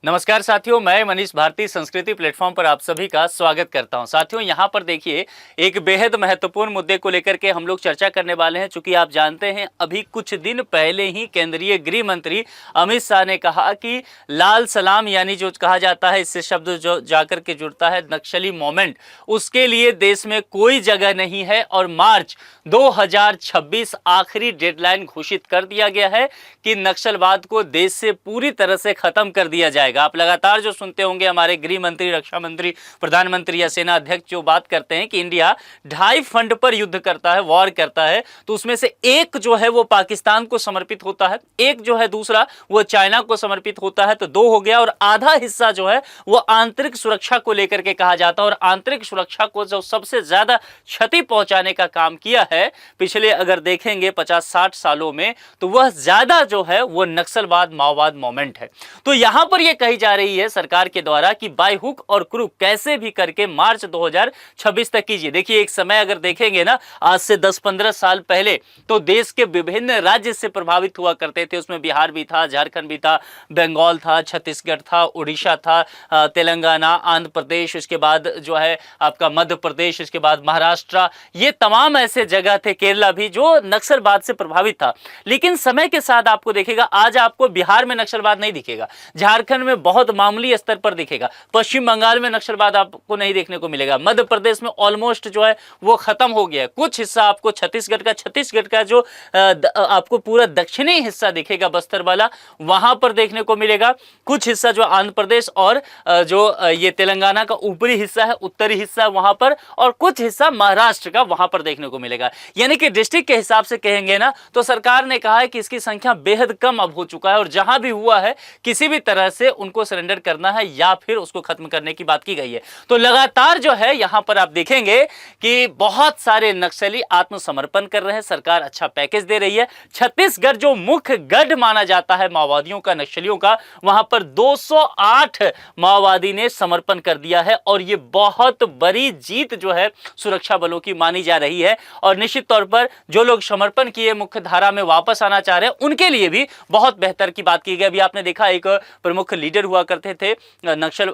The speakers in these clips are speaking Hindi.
नमस्कार साथियों, मैं मनीष भारती संस्कृति प्लेटफॉर्म पर आप सभी का स्वागत करता हूं। साथियों, यहां पर देखिए एक बेहद महत्वपूर्ण मुद्दे को लेकर के हम लोग चर्चा करने वाले हैं। चूंकि आप जानते हैं अभी कुछ दिन पहले ही केंद्रीय गृह मंत्री अमित शाह ने कहा कि लाल सलाम यानी जो कहा जाता है, इससे शब्द जो जाकर के जुड़ता है नक्सली मोमेंट, उसके लिए देश में कोई जगह नहीं है और मार्च 2026 आखिरी डेडलाइन घोषित कर दिया गया है कि नक्सलवाद को देश से पूरी तरह से खत्म कर दिया जाएगा। आप लगातार जो सुनते होंगे हमारे गृह मंत्री, रक्षा मंत्री, प्रधानमंत्री या सेना अध्यक्ष जो बात करते हैं कि इंडिया 2.5 फ्रंट पर युद्ध करता है, वॉर करता है, तो उसमें से एक जो है वो पाकिस्तान को समर्पित होता है, एक जो है दूसरा वो चाइना को समर्पित होता है, तो 2 हो गया। और आधा हिस्सा जो है वो आंतरिक सुरक्षा को लेकर के कहा जाता है। और आंतरिक सुरक्षा को जो सबसे ज्यादा क्षति पहुंचाने का काम किया है पिछले अगर देखेंगे 50-60 सालों में, तो वह ज्यादा जो है वो नक्सलवाद माओवाद मोमेंट है। तो यहां पर यह कही जा रही है सरकार के द्वारा कि बाय हुक और क्रूक कैसे भी करके मार्च 2026 तक कीजिए। देखिए, एक समय अगर देखेंगे ना, आज से 10-15 साल पहले तो देश के विभिन्न राज्य से प्रभावित हुआ करते थे। उसमें बिहार भी था, झारखंड भी था, बंगाल था, छत्तीसगढ़ था, उड़ीसा था, तेलंगाना, आंध्र प्रदेश, उसके बाद जो है आपका मध्य प्रदेश, उसके बाद महाराष्ट्र, ये तमाम ऐसे जगह थे, केरला भी, जो नक्सलवाद से प्रभावित था। लेकिन समय के साथ आपको देखेगा, आज आपको बिहार में नक्सलवाद नहीं दिखेगा, झारखंड में बहुत मामूली स्तर पर दिखेगा, पश्चिम बंगाल में नक्सलवाद आपको नहीं देखने को मिलेगा, मध्य प्रदेश में ऑलमोस्ट जो है वो खत्म हो गया। कुछ हिस्सा आपको छत्तीसगढ़ का जो आपको पूरा दक्षिणी हिस्सा दिखेगा, बस्तर वाला, वहां पर देखने को मिलेगा। कुछ हिस्सा जो आंध्र प्रदेश और जो ये तेलंगाना का ऊपरी हिस्सा है, उत्तरी हिस्सा वहां पर, और कुछ हिस्सा महाराष्ट्र का वहां पर देखने को मिलेगा। यानी कि डिस्ट्रिक्ट के हिसाब से कहेंगे ना, तो सरकार ने कहा है कि इसकी संख्या बेहद कम अब हो चुका है और जहां भी हुआ है किसी भी तरह से उनको सरेंडर करना है या फिर उसको खत्म करने की बात की गई है। तो लगातार जो है यहां पर आप देखेंगे कि बहुत सारे नक्सली आत्मसमर्पण कर रहे हैं, सरकार अच्छा पैकेज दे रही है। छत्तीसगढ़ जो मुख्य गढ़ माना जाता है माओवादियों का, नक्सलियों का, वहां पर 208 माओवादी ने समर्पण कर दिया है और यह बहुत बड़ी जीत जो है सुरक्षा बलों की मानी जा रही है। और निश्चित तौर पर जो लोग समर्पण किए, मुख्य धारा में वापस आना चाह रहे हैं, उनके लिए भी बहुत बेहतर की बात की गई। अभी आपने देखा एक प्रमुख लीडर हुआ करते थे नक्सल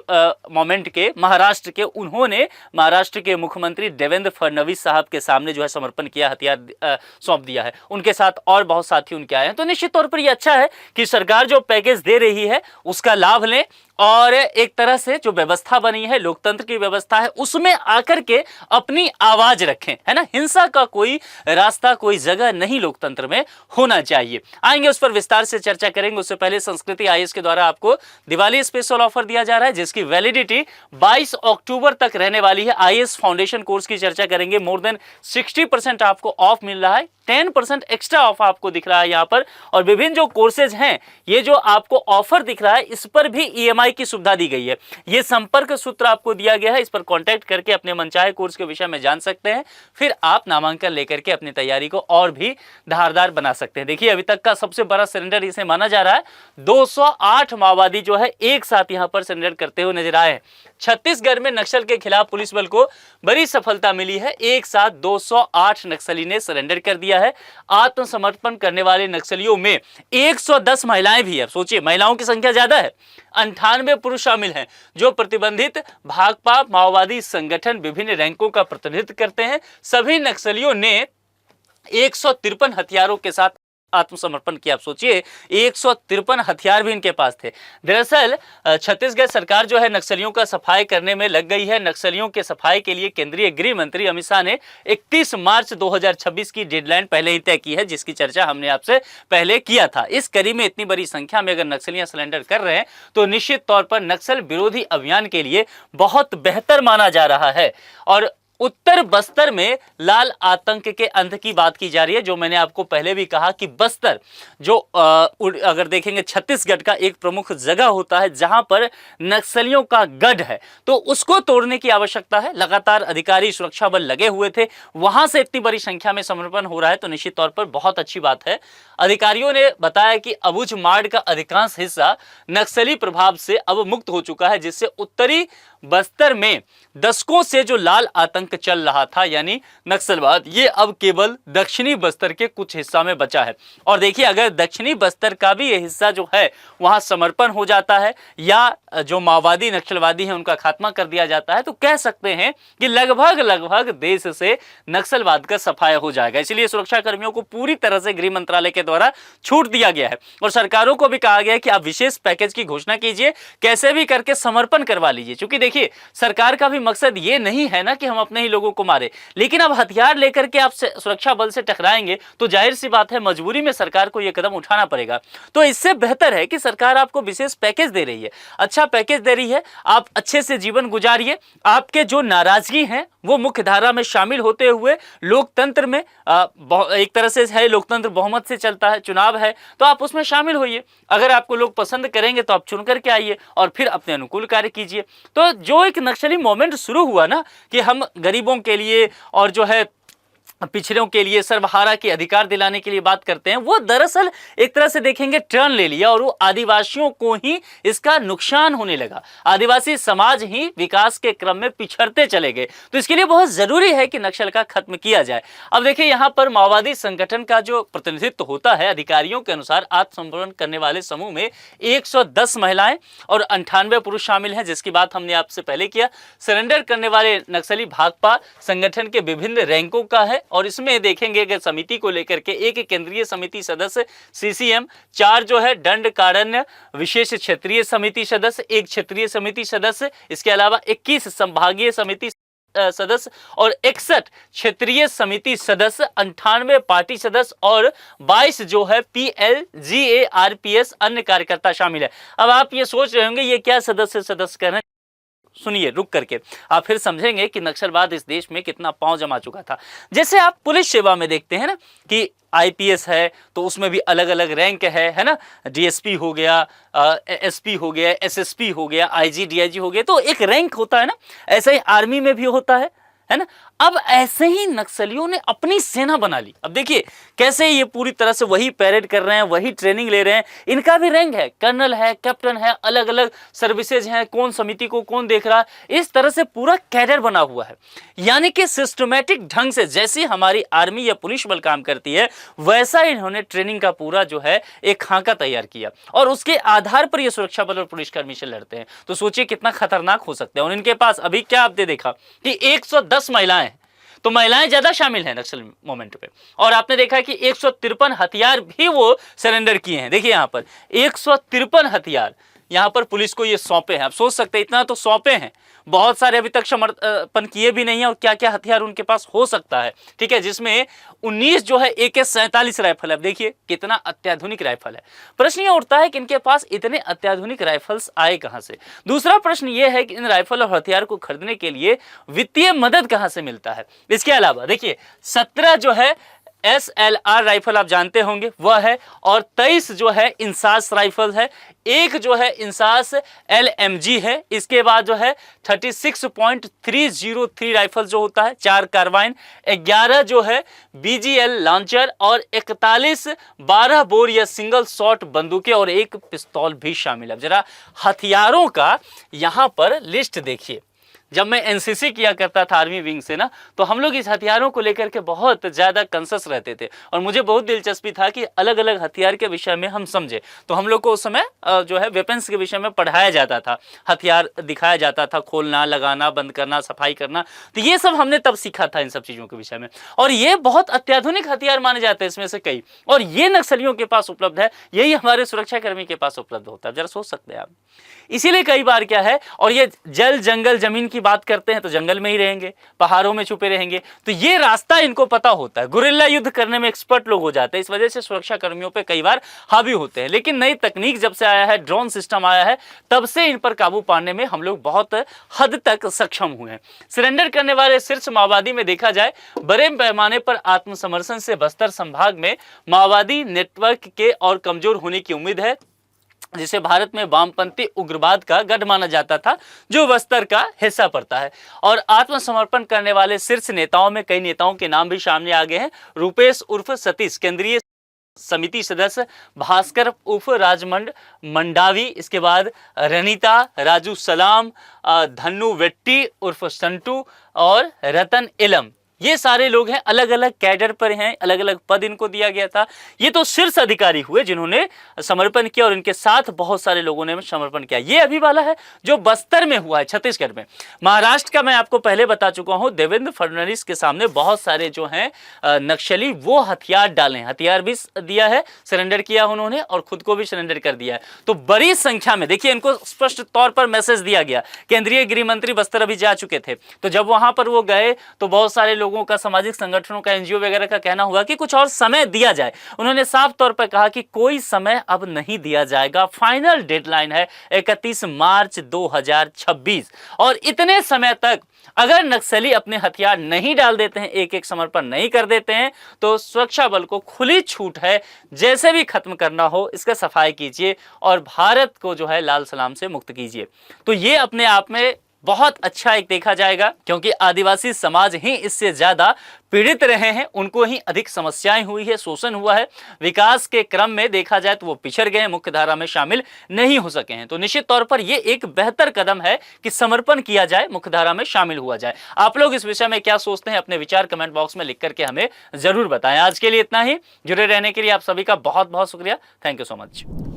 मोमेंट के, महाराष्ट्र के, उन्होंने महाराष्ट्र के मुख्यमंत्री देवेंद्र फडणवीस साहब के सामने जो है समर्पण किया, हथियार सौंप दिया है। उनके साथ और बहुत साथी उनके आए हैं। तो निश्चित तौर पर यह अच्छा है कि सरकार जो पैकेज दे रही है उसका लाभ लें और एक तरह से जो व्यवस्था बनी है, लोकतंत्र की व्यवस्था है, उसमें आकर के अपनी आवाज रखें, है ना। हिंसा का कोई रास्ता, कोई जगह नहीं लोकतंत्र में होना चाहिए। आएंगे उस पर विस्तार से चर्चा करेंगे। उससे पहले संस्कृति आईएएस के द्वारा आपको दिवाली स्पेशल ऑफर दिया जा रहा है, जिसकी वैलिडिटी 22 अक्टूबर तक रहने वाली है। आईएएस फाउंडेशन कोर्स की चर्चा करेंगे। मोर देन 60% आपको ऑफ मिल रहा है, 10% एक्स्ट्रा ऑफ आपको दिख रहा है यहां पर। और विभिन्न जो कोर्सेज हैं, ये जो आपको ऑफर दिख रहा है, इस पर भी ईएमआई की सुविधा दी गई है। ये संपर्क सूत्र आपको दिया गया है, इस पर कांटेक्ट करके अपने मनचाहे कोर्स के विषय में जान सकते हैं। फिर आप नामांकन लेकर के अपनी तैयारी को और भी धारदार बना सकते हैं। देखिए, अभी तक का सबसे बड़ा सरेंडर इसे माना जा रहा है। 208 माओवादी जो है एक साथ यहां पर सरेंडर करते हुए नजर आए हैं। छत्तीसगढ़ में नक्सल के खिलाफ पुलिस बल को बड़ी सफलता मिली है। एक साथ 208 नक्सली ने सरेंडर कर दिया है। आत्मसमर्पण करने वाले नक्सलियों में 110 महिलाएं भी है। सोचिए, महिलाओं की संख्या ज्यादा है। 98 पुरुष शामिल हैं जो प्रतिबंधित भाकपा माओवादी संगठन विभिन्न रैंकों का प्रतिनिधित्व करते हैं। सभी नक्सलियों ने 153 हथियारों के साथ आत्मसमर्पण किया। आप सोचिए, 153 हथियार भी इनके पास थे। दरअसल छत्तीसगढ़ सरकार जो है नक्सलियों का सफाई करने में लग गई है। नक्सलियों के सफाई के लिए केंद्रीय गृह मंत्री अमित शाह ने 31 मार्च 2026 की डेडलाइन पहले ही तय की है, जिसकी चर्चा हमने आपसे पहले किया था। इस कड़ी में इतनी बड़ी संख्या में अगर नक्सलियां सरेंडर कर रहे हैं तो निश्चित तौर पर नक्सल विरोधी अभियान के लिए बहुत बेहतर माना जा रहा है। और उत्तर बस्तर में लाल आतंक के अंत की बात की जा रही है। जो मैंने आपको पहले भी कहा कि बस्तर जो अगर देखेंगे छत्तीसगढ़ का एक प्रमुख जगह होता है जहां पर नक्सलियों का गढ़ है, तो उसको तोड़ने की आवश्यकता है। लगातार अधिकारी, सुरक्षा बल लगे हुए थे, वहां से इतनी बड़ी संख्या में समर्पण हो रहा है, तो निश्चित तौर पर बहुत अच्छी बात है। अधिकारियों ने बताया कि अबुझमाड़ का अधिकांश हिस्सा नक्सली प्रभाव से अब मुक्त हो चुका है, जिससे उत्तरी बस्तर में दशकों से जो लाल आतंक चल रहा था यानी नक्सलवाद, ये अब केवल दक्षिणी बस्तर के कुछ हिस्सा में बचा है। और देखिए, अगर दक्षिणी बस्तर का भी ये हिस्सा जो है वहां समर्पण हो जाता है या जो माओवादी नक्सलवादी हैं उनका खात्मा कर दिया जाता है, तो कह सकते हैं कि लगभग देश से नक्सलवाद का सफाया हो जाएगा। इसलिए सुरक्षा कर्मियों को पूरी तरह से गृह मंत्रालय के द्वारा छूट दिया गया है और सरकारों को भी कहा गया है कि आप विशेष पैकेज की घोषणा कीजिए, कैसे भी करके समर्पण करवा लीजिए। क्योंकि देखिए, सरकार का भी मकसद ये नहीं है ना कि हम अपने ही लोगों को मारे, लेकिन अब हथियार लेकर के आप सुरक्षा बल से टकराएंगे तो जाहिर सी बात है मजबूरी में सरकार को यह कदम उठाना पड़ेगा। तो इससे बेहतर है कि सरकार आपको विशेष पैकेज दे रही है, अच्छा पैकेज दे रही है, आप अच्छे से जीवन गुजारिए। आपके जो नाराजगी हैं वो मुख्य धारा में शामिल होते हुए लोकतंत्र में एक तरह से है, लोकतंत्र बहुमत से चलता है, चुनाव है, तो आप उसमें शामिल होइए। अगर आपको लोग पसंद करेंगे तो आप चुन करके आइए और फिर अपने अनुकूल कार्य कीजिए। तो जो एक नक्सली मोमेंट शुरू हुआ ना कि हम गरीबों के लिए और जो है पिछड़ों के लिए, सर्वहारा के अधिकार दिलाने के लिए बात करते हैं, वो दरअसल एक तरह से देखेंगे टर्न ले लिया और वो आदिवासियों को ही इसका नुकसान होने लगा। आदिवासी समाज ही विकास के क्रम में पिछड़ते चले गए। तो इसके लिए बहुत जरूरी है कि नक्सल का खत्म किया जाए। अब देखिए, यहाँ पर माओवादी संगठन का जो प्रतिनिधित्व होता है, अधिकारियों के अनुसार आत्मसमर्पण करने वाले समूह में 110 महिलाएं और 98 पुरुष शामिल हैं, जिसकी बात हमने आपसे पहले किया। सरेंडर करने वाले नक्सली भाकपा संगठन के विभिन्न रैंकों का है और इसमें देखेंगे कि समिति को लेकर के एक केंद्रीय समिति सदस्य सीसीएम, 4 जो है दंड कारण्य विशेष क्षेत्रीय समिति सदस्य, 1 क्षेत्रीय समिति सदस्य, इसके अलावा 21 संभागीय समिति सदस्य और 61 क्षेत्रीय समिति सदस्य, 98 पार्टी सदस्य और 22 जो है PLGARPS अन्य कार्यकर्ता शामिल है। अब आप ये सोच रहे होंगे ये क्या सदस्य कर रहे हैं, सुनिए रुक करके आप फिर समझेंगे कि नक्सलवाद इस देश में कितना पांव जमा चुका था। जैसे आप पुलिस सेवा में देखते हैं ना कि आईपीएस है तो उसमें भी अलग अलग रैंक है ना, डीएसपी हो गया, एसपी हो गया, एसएसपी हो गया, आईजी डीआईजी हो गया, तो एक रैंक होता है ना। ऐसे ही आर्मी में भी होता है ना। अब ऐसे ही नक्सलियों ने अपनी सेना बना ली। अब देखिए कैसे ये पूरी तरह से वही पैरेड कर रहे हैं, वही ट्रेनिंग ले रहे हैं। इनका भी रैंक है, कर्नल है, कैप्टन है, अलग अलग सर्विसेज हैं, कौन समिति को कौन देख रहा है, इस तरह से पूरा कैडर बना हुआ है। यानी कि सिस्टमैटिक ढंग से जैसी हमारी आर्मी या पुलिस बल काम करती है वैसा इन्होंने ट्रेनिंग का पूरा जो है एक खाका तैयार किया और उसके आधार पर ये सुरक्षा बल और पुलिसकर्मी से लड़ते हैं। तो सोचिए कितना खतरनाक हो सकते हैं। और इनके पास अभी क्या आपने देखा कि 110 महिलाएं, तो महिलाएं ज्यादा शामिल हैं नक्सल मोमेंट पे। और आपने देखा कि 153 हथियार भी वो सरेंडर किए हैं। देखिए यहाँ पर 153 हथियार यहाँ पर पुलिस को ये सौंपे हैं। आप सोच सकते हैं इतना तो सौंपे हैं, बहुत सारे अभी तक समर्पण किए भी नहीं है और क्या क्या हथियार उनके पास हो सकता है, ठीक है, जिसमें 19 जो है AK-47 राइफल है। देखिए कितना अत्याधुनिक राइफल है। प्रश्न ये उठता है कि इनके पास इतने अत्याधुनिक राइफल्स आए कहां से। दूसरा प्रश्न ये है कि इन राइफल और हथियार को खरीदने के लिए वित्तीय मदद कहां से मिलता है। इसके अलावा देखिए 17 जो है SLR राइफल आप जानते होंगे वह है और 23 जो है इंसास राइफल है, एक जो है इंसास LMG है, इसके बाद जो है 36.303 राइफल जो होता है, 4 कार्बाइन, 11 जो है BGL लॉन्चर और 41 12 बोर या सिंगल शॉट बंदूकें और एक पिस्तौल भी शामिल है। जरा हथियारों का यहां पर लिस्ट देखिए। जब मैं एनसीसी किया करता था आर्मी विंग से ना, तो हम लोग इस हथियारों को लेकर के बहुत ज़्यादा कंसस रहते थे और मुझे बहुत दिलचस्पी था कि अलग अलग हथियार के विषय में हम समझे। तो हम लोग को उस समय जो है वेपन्स के विषय में पढ़ाया जाता था, हथियार दिखाया जाता था, खोलना, लगाना, बंद करना, सफाई करना, तो ये सब हमने तब सीखा था इन सब चीज़ों के विषय में। और ये बहुत अत्याधुनिक हथियार माने जाते हैं इसमें से कई, और ये नक्सलियों के पास उपलब्ध है, यही हमारे सुरक्षाकर्मी के पास उपलब्ध होता है। जरा सोच सकते हैं आप। इसीलिए कई बार क्या है, और ये जल जंगल जमीन की बात करते हैं तो जंगल में ही रहेंगे, पहाड़ों में छुपे रहेंगे, तो ये रास्ता इनको पता होता है। गुरिल्ला युद्ध करने में एक्सपर्ट लोग हो जाते हैं, इस वजह से सुरक्षा कर्मियों पे कई बार हावी होते हैं। लेकिन नई तकनीक जब से आया है, ड्रोन सिस्टम आया है, तब से इन पर काबू पाने में हम लोग बहुत हद तक सक्षम हुए हैं। सरेंडर करने वाले शीर्ष माओवादी में देखा जाए बड़े पैमाने पर आत्मसमर्पण से बस्तर संभाग में माओवादी नेटवर्क के और कमजोर होने की उम्मीद है, जिसे भारत में वामपंथी उग्रवाद का गढ़ माना जाता था, जो बस्तर का हिस्सा पड़ता है। और आत्मसमर्पण करने वाले शीर्ष नेताओं में कई नेताओं के नाम भी सामने आ गए हैं। रूपेश उर्फ सतीश केंद्रीय समिति सदस्य भास्कर उर्फ राजमंड मंडावी, इसके बाद रनीता, राजू सलाम, धन्नू वेट्टी उर्फ संटू और रतन इलम, ये सारे लोग हैं, अलग अलग कैडर पर हैं, अलग अलग पद इनको दिया गया था। ये तो शीर्ष अधिकारी हुए जिन्होंने समर्पण किया और इनके साथ बहुत सारे लोगों ने समर्पण किया। ये अभी वाला है जो बस्तर में हुआ है, छत्तीसगढ़ में। महाराष्ट्र का मैं आपको पहले बता चुका हूं, देवेंद्र फडणवीस के सामने बहुत सारे जो हैं नक्सली वो हथियार डाले, हथियार भी दिया है, सरेंडर किया उन्होंने और खुद को भी सरेंडर कर दिया है। तो बड़ी संख्या में देखिए, इनको स्पष्ट तौर पर मैसेज दिया गया। केंद्रीय गृह मंत्री बस्तर अभी जा चुके थे, तो जब वहां पर वो गए तो बहुत सारे लोगों का, सामाजिक संगठनों का, एनजीओ वगैरह का कहना हुआ कि कुछ और समय दिया जाए। उन्होंने साफ तौर पर कहा कि कोई समय अब नहीं दिया जाएगा, फाइनल डेडलाइन है 31 मार्च 2026 और इतने समय तक अगर नक्सली अपने हथियार नहीं डाल देते हैं, एक एक समर्पण नहीं कर देते हैं, तो सुरक्षा बल को खुली छूट है, जैसे भी खत्म करना हो इसका सफाई कीजिए और भारत को जो है लाल सलाम से मुक्त कीजिए। तो ये अपने आप में बहुत अच्छा एक देखा जाएगा, क्योंकि आदिवासी समाज ही इससे ज्यादा पीड़ित रहे हैं, उनको ही अधिक समस्याएं हुई है, शोषण हुआ है, विकास के क्रम में देखा जाए तो वो पिछड़ गए हैं, मुख्य धारा में शामिल नहीं हो सके हैं। तो निश्चित तौर पर ये एक बेहतर कदम है कि समर्पण किया जाए, मुख्य धारा में शामिल हुआ जाए। आप लोग इस विषय में क्या सोचते हैं, अपने विचार कमेंट बॉक्स में लिख करके हमें जरूर बताएं। आज के लिए इतना ही, जुड़े रहने के लिए आप सभी का बहुत बहुत शुक्रिया। Thank you so much.